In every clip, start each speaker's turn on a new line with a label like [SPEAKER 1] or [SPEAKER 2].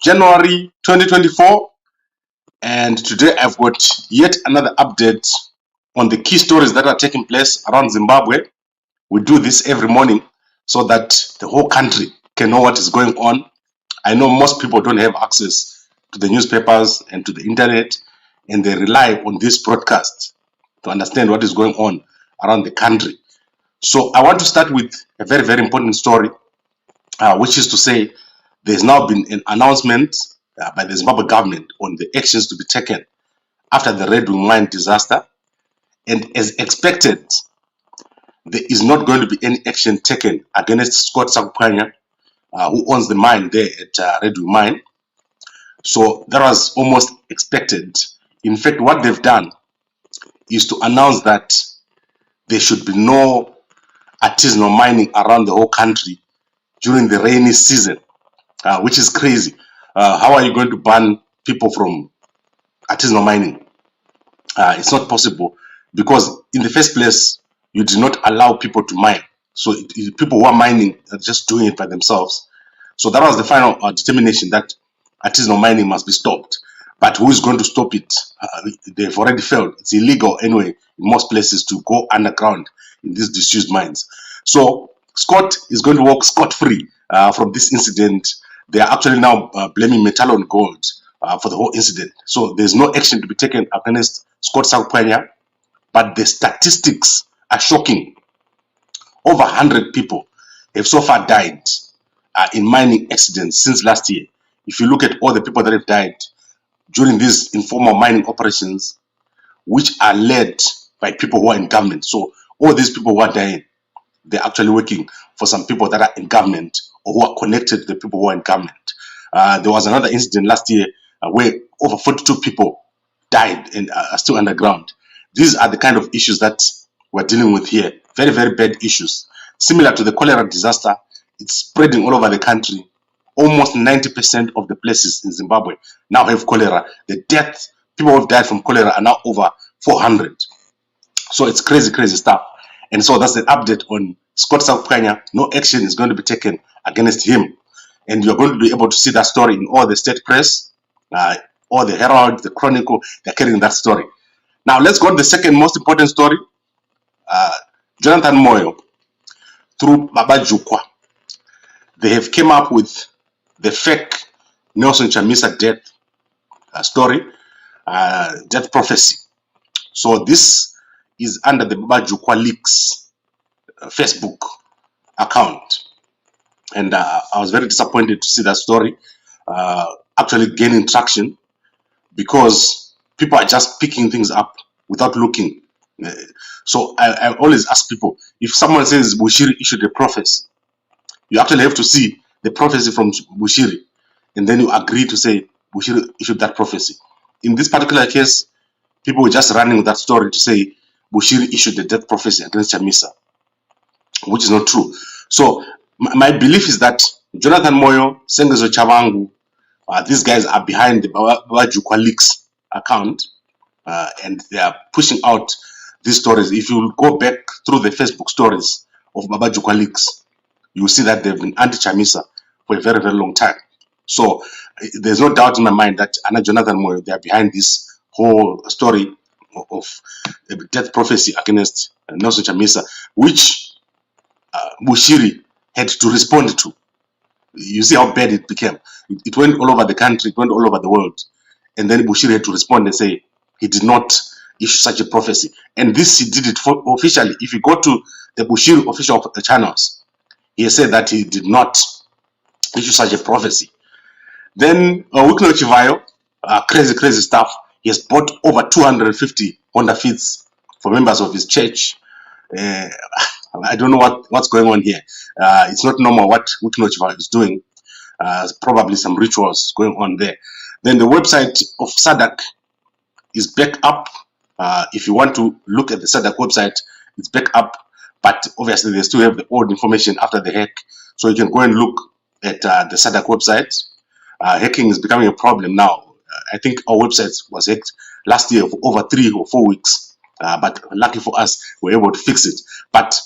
[SPEAKER 1] January 2024, and today I've got yet another update on the key stories that are taking place around Zimbabwe. We do this every morning so that the whole country can know what is going on. I know most people don't have access to the newspapers and to the internet, and they rely on this broadcast to understand what is going on around the country. So I want to start with a very, very important story, which is to say there's now been an announcement by the Zimbabwe government on the actions to be taken after the Redwing Mine disaster. And as expected, there is not going to be any action taken against Scott Sakupwanya, who owns the mine there at Redwing Mine. So that was almost expected. In fact, what they've done is to announce that there should be no artisanal mining around the whole country during the rainy season, which is crazy. How are you going to ban people from artisanal mining? It's not possible, because in the first place, you did not allow people to mine. So people who are mining are just doing it by themselves. So that was the final determination that artisanal mining must be stopped. But who is going to stop it? They've already failed. It's illegal anyway in most places to go underground in these disused mines. So Scott is going to walk scot-free from this incident. They are actually now blaming Metal Gold for the whole incident. So there's no action to be taken against Scott Sakupwanya, but the statistics are shocking. Over 100 people have so far died in mining accidents since last year. If you look at all the people that have died during these informal mining operations, which are led by people who are in government. So all these people who are dying, they're actually working for some people that are in government or who are connected to the people who are in government. There was another incident last year where over 42 people died and are still underground. These are the kind of issues that we're dealing with here. Very, very bad issues. Similar to the cholera disaster, it's spreading all over the country. Almost 90% of the places in Zimbabwe now have cholera. The death, people who have died from cholera are now over 400. So it's crazy, crazy stuff. And so that's the update on Scott Sakupwanya. No action is going to be taken against him. And you're going to be able to see that story in all the state press, all the Herald, the Chronicle, they're carrying that story. Now let's go to the second most important story. Jonathan Moyo, through Baba Jukwa, they have came up with the fake Nelson Chamisa death story, death prophecy. So this is under the Baba Jukwa Leaks Facebook account. And I was very disappointed to see that story actually gaining traction, because people are just picking things up without looking. So I always ask people, if someone says Bushiri issued a prophecy, you actually have to see the prophecy from Bushiri, and then you agree to say Bushiri issued that prophecy. In this particular case, people were just running with that story to say Bushiri issued the death prophecy against Chamisa, which is not true. So my belief is that Jonathan Moyo, Sengezo Chavangu, these guys are behind the Baba Jukwa Leaks account, and they are pushing out these stories. If you go back through the Facebook stories of Baba Jukwa Leaks, you will see that they've been anti-Chamisa for a very, very long time. So there's no doubt in my mind that Anna Jonathan Moyo, they are behind this whole story of death prophecy against Nelson Chamisa, which Bushiri had to respond to. You see how bad it became. It went all over the country, it went all over the world. And then Bushiri had to respond and say he did not issue such a prophecy. And this, he did it officially. If you go to the Bushiri official channels, he said that he did not issue such a prophecy. Then Wicknell Chivayo, crazy, crazy stuff. He has bought over 250 Honda Fits for members of his church. I don't know what's going on here. It's not normal what Wicknell Chivayo is doing. Probably some rituals going on there. Then the website of SADC is back up. If you want to look at the SADC website, it's back up. But obviously, they still have the old information after the hack. So you can go and look at the SADC website. Hacking is becoming a problem now. I think our website was hacked last year for over 3 or 4 weeks. But lucky for us, we were able to fix it. But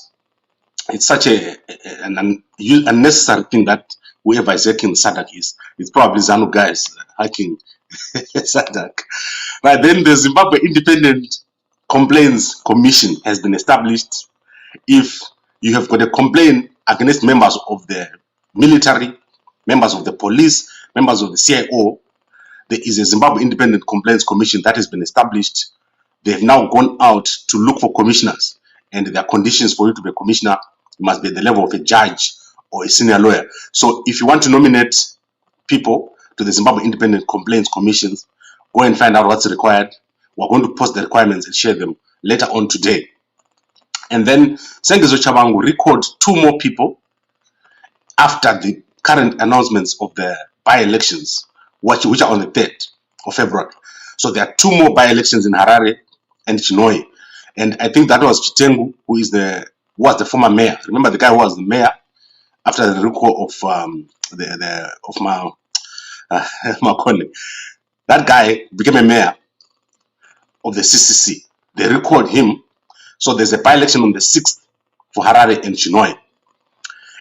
[SPEAKER 1] it's such an unnecessary thing that whoever is hacking SADC is. It's probably ZANU guys hacking SADC. But then the Zimbabwe Independent Complaints Commission has been established. If you have got a complaint against members of the military, members of the police, members of the CIO, there is a Zimbabwe Independent Complaints Commission that has been established. They have now gone out to look for commissioners, and there are conditions for you to be a commissioner. You must be at the level of a judge or a senior lawyer. So if you want to nominate people to the Zimbabwe Independent Complaints Commissions, go and find out what's required. We're going to post the requirements and share them later on today. And then Sengezo Chabangu recalled 2 more people after the current announcements of the by-elections, which are on the 3rd of February. So there are 2 more by-elections in Harare and Chinhoyi. And I think that was Chitengu, who was the former mayor. Remember the guy who was the mayor after the recall of Makone. That guy became a mayor of the CCC. They recalled him. So there's a by-election on the 6th for Harare and Chinhoyi.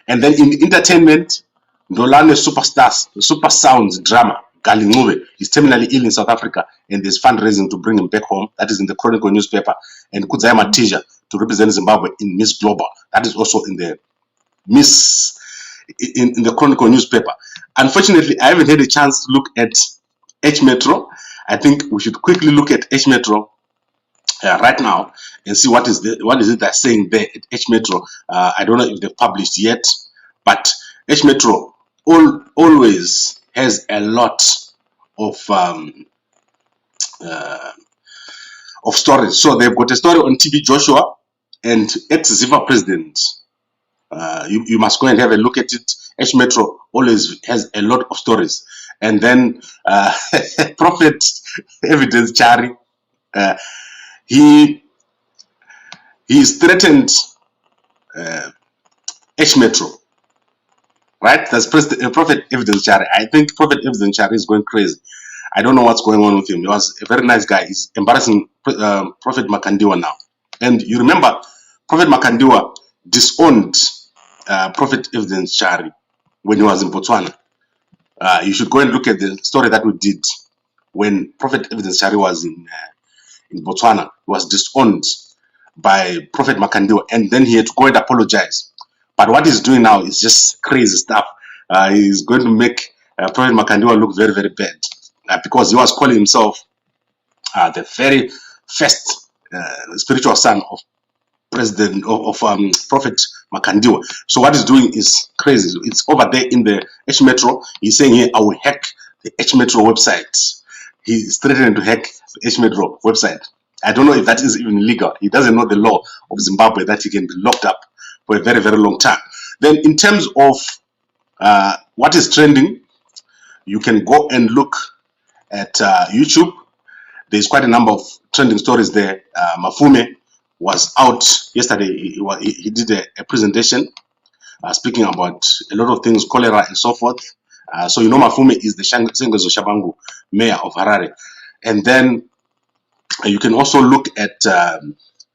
[SPEAKER 1] And then in entertainment, Ndolwane Super Sounds drama, Gali Ncube, is terminally ill in South Africa, and there's fundraising to bring him back home. That is in the Chronicle newspaper. And Kudzai Matizha to represent Zimbabwe in Miss Global. That is also in the in the Chronicle newspaper. Unfortunately, I haven't had a chance to look at H Metro. I think we should quickly look at H Metro right now and see what is it they're saying there at H Metro. I don't know if they've published yet, but H Metro always has a lot of stories. So they've got a story on TB Joshua and ex-Zimbabwe President. You must go and have a look at it. H Metro always has a lot of stories. And then Prophet Evidence Chari, he's threatened H Metro. Right? That's Prophet Evidence Chari. I think Prophet Evidence Chari is going crazy. I don't know what's going on with him. He was a very nice guy. He's embarrassing Prophet Makandiwa now. And you remember, Prophet Makandiwa disowned Prophet Evidence Chari when he was in Botswana. You should go and look at the story that we did when Prophet Evidence Chari was in Botswana. He was disowned by Prophet Makandiwa, and then he had to go and apologize. But what he's doing now is just crazy stuff. He's going to make Prophet Makandiwa look very, very bad because he was calling himself the very first spiritual son of Prophet Makandiwa. So what he's doing is crazy. It's over there in the H Metro. He's saying here, I will hack the H Metro website. He's threatening to hack the H Metro website. I don't know if that is even legal. He doesn't know the law of Zimbabwe that he can be locked up for a very, very long time. Then in terms of what is trending, you can go and look at YouTube. There's quite a number of trending stories there. Mafume was out yesterday. He did a presentation speaking about a lot of things, cholera and so forth. So you know Mafume is the Sengezo Chabangu mayor of Harare. And then you can also look at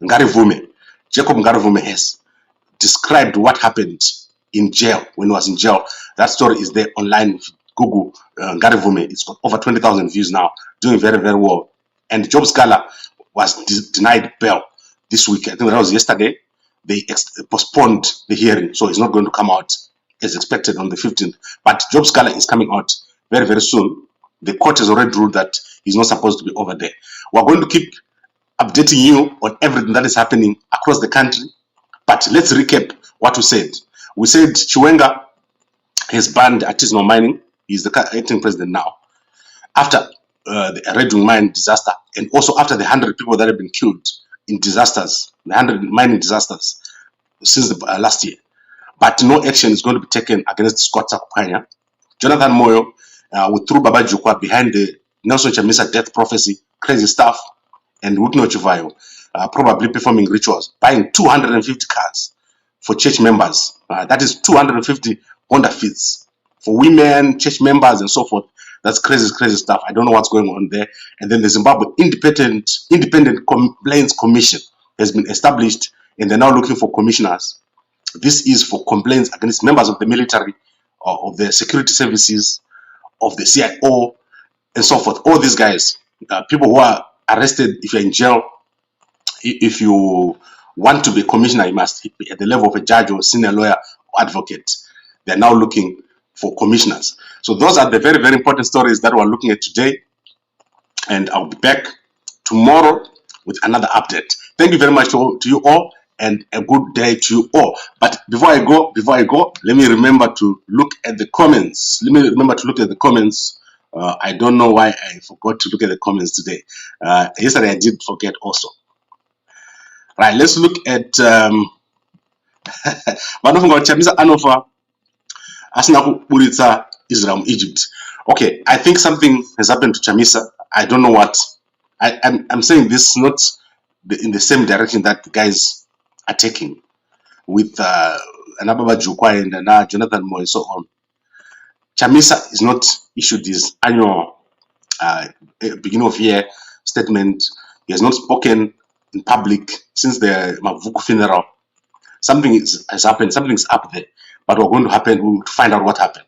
[SPEAKER 1] Ngarivume. Jacob Ngarivume has described what happened in jail when he was in jail. That story is there online. If you Google Ngarivume, it's got over 20,000 views now, doing very, very well. And Job Scala was denied bail this week. I think that was yesterday. They postponed the hearing, so it's not going to come out as expected on the 15th. But Job Scala is coming out very, very soon. The court has already ruled that he's not supposed to be over there. We're going to keep updating you on everything that is happening across the country. But let's recap what we said. We said Chiwenga has banned artisanal mining. He's the acting president now. After the Redwing Mine disaster, and also after the 100 people that have been killed in disasters, the 100 mining disasters since the, last year. But no action is going to be taken against Scott Sakupwanya. Jonathan Moyo withdrew Baba Jukwa behind the Nelson Chamisa death prophecy, crazy stuff, and Wicknell Chivayo probably performing rituals, buying 250 cars for church members. That is 250 Honda Fits for women, church members, and so forth. That's crazy, crazy stuff. I don't know what's going on there. And then the Zimbabwe Independent Complaints Commission has been established, and they're now looking for commissioners. This is for complaints against members of the military of the security services, of the CIO, and so forth. All these guys, people who are arrested, if you're in jail, if you want to be a commissioner, you must be at the level of a judge or senior lawyer or advocate. They're now looking for commissioners. So those are the very, very important stories that we're looking at today. And I'll be back tomorrow with another update. Thank you very much to you all, and a good day to you all. But before I go, let me remember to look at the comments. I don't know why I forgot to look at the comments today. Yesterday I did forget also. Right, let's look at Chamisa Anofa Asinaku Buritsa Israel Egypt. Okay, I think something has happened to Chamisa. I don't know what. I'm saying this not in the same direction that the guys are taking with Anababa Jukwai and Jonathan Moyo and so on. Chamisa is not issued his annual beginning of year statement. He has not spoken in public since the Mavuku funeral. Something has happened. Something is up there. But we're going to happen. We'll find out what happened.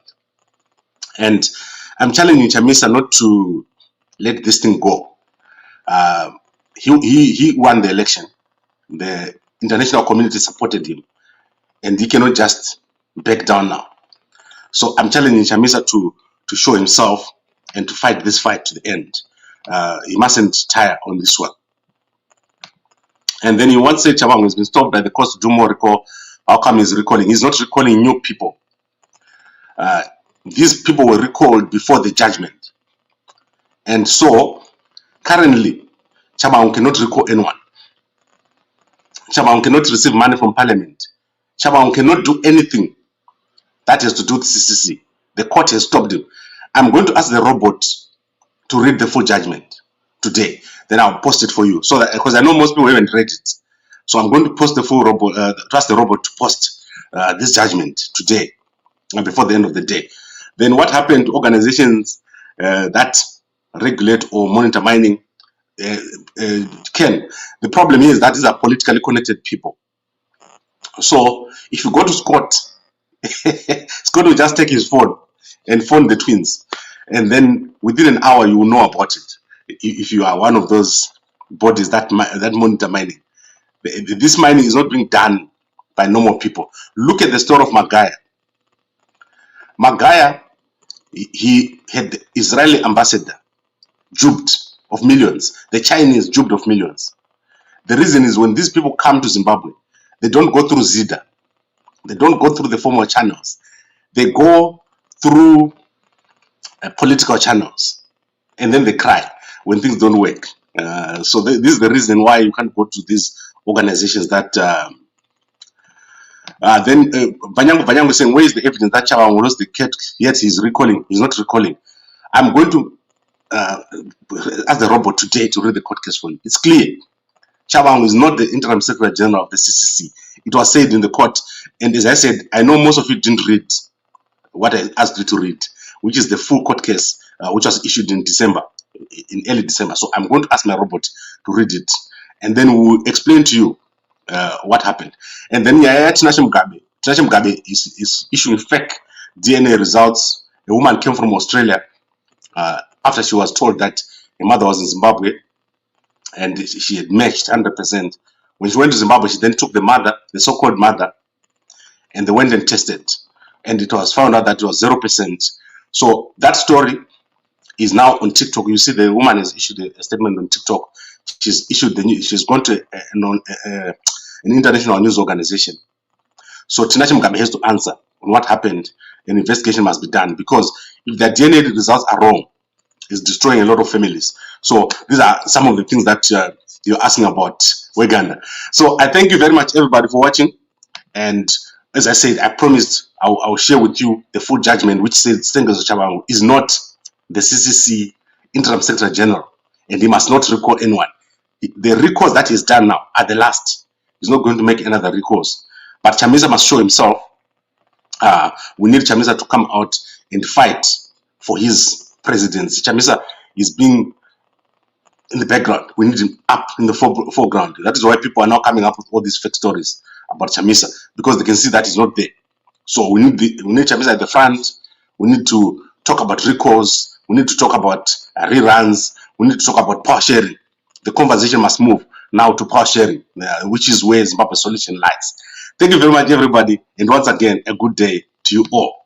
[SPEAKER 1] And I'm challenging Chamisa not to let this thing go. He won the election. The international community supported him, and he cannot just back down now. So I'm challenging Chamisa to show himself and to fight this fight to the end. He mustn't tire on this one. And then he once said Chabang has been stopped by the court to do more recall. How come he's recalling? He's not recalling new people. These people were recalled before the judgment. And so, currently, Chabang cannot recall anyone. Chabang cannot receive money from parliament. Chabang cannot do anything that has to do with CCC. The court has stopped him. I'm going to ask the robot to read the full judgment today. Then I'll post it for you. So that, because I know most people haven't read it. So I'm going to post the full robot, trust the robot to post this judgment today, before the end of the day. Then what happened to organizations that regulate or monitor mining? The problem is that these are politically connected people. So if you go to Scott, Scott will just take his phone and phone the twins, and then within an hour you will know about it. If you are one of those bodies that monitor mining, this mining is not being done by normal people. Look at the story of Magaya. Magaya, he had the Israeli ambassador duped of millions. The Chinese duped of millions. The reason is when these people come to Zimbabwe, they don't go through ZIDA. They don't go through the formal channels. They go through political channels, and then they cry when things don't work. So this is the reason why you can't go to these organizations that then Vanyango is saying, where is the evidence that Chabang lost the cat? Yet he's recalling. He's not recalling. I'm going to ask the robot today to read the court case for you. It's clear. Chabang is not the interim secretary general of the CCC. It was said in the court, and as I said, I know most of you didn't read what I asked you to read, which is the full court case, which was issued in December, in early December. So I'm going to ask my robot to read it, and then we'll explain to you what happened. And then Tinashe Mugabe is issuing fake DNA results. A woman came from Australia after she was told that her mother was in Zimbabwe, and she had matched 100%. When she went to Zimbabwe, she then took the mother, the so-called mother, and they went and tested, and it was found out that it was 0%. So that story is now on TikTok. You see, the woman has issued a statement on TikTok. She's issued the news. She's gone to an international news organization. So Tinashe Mugabe has to answer on what happened. An investigation must be done, because if the DNA results are wrong, it's destroying a lot of families. So these are some of the things that you're asking about Uganda. So I thank you very much, everybody, for watching. And as I said, I promised I'll share with you the full judgment, which says Stengiso Chabang is not the CCC interim secretary general, and he must not recall anyone. The recalls that he's done now are the last. He's not going to make another recalls. But Chamisa must show himself. We need Chamisa to come out and fight for his presidency. Chamisa is being in the background. We need him up in the foreground. That is why people are now coming up with all these fake stories about Chamisa, because they can see that he's not there. So we need Chamisa at the front. We need to talk about recalls. We need to talk about reruns. We need to talk about power sharing. The conversation must move now to power sharing, which is where Zimbabwe solution lies. Thank you very much, everybody. And once again, a good day to you all.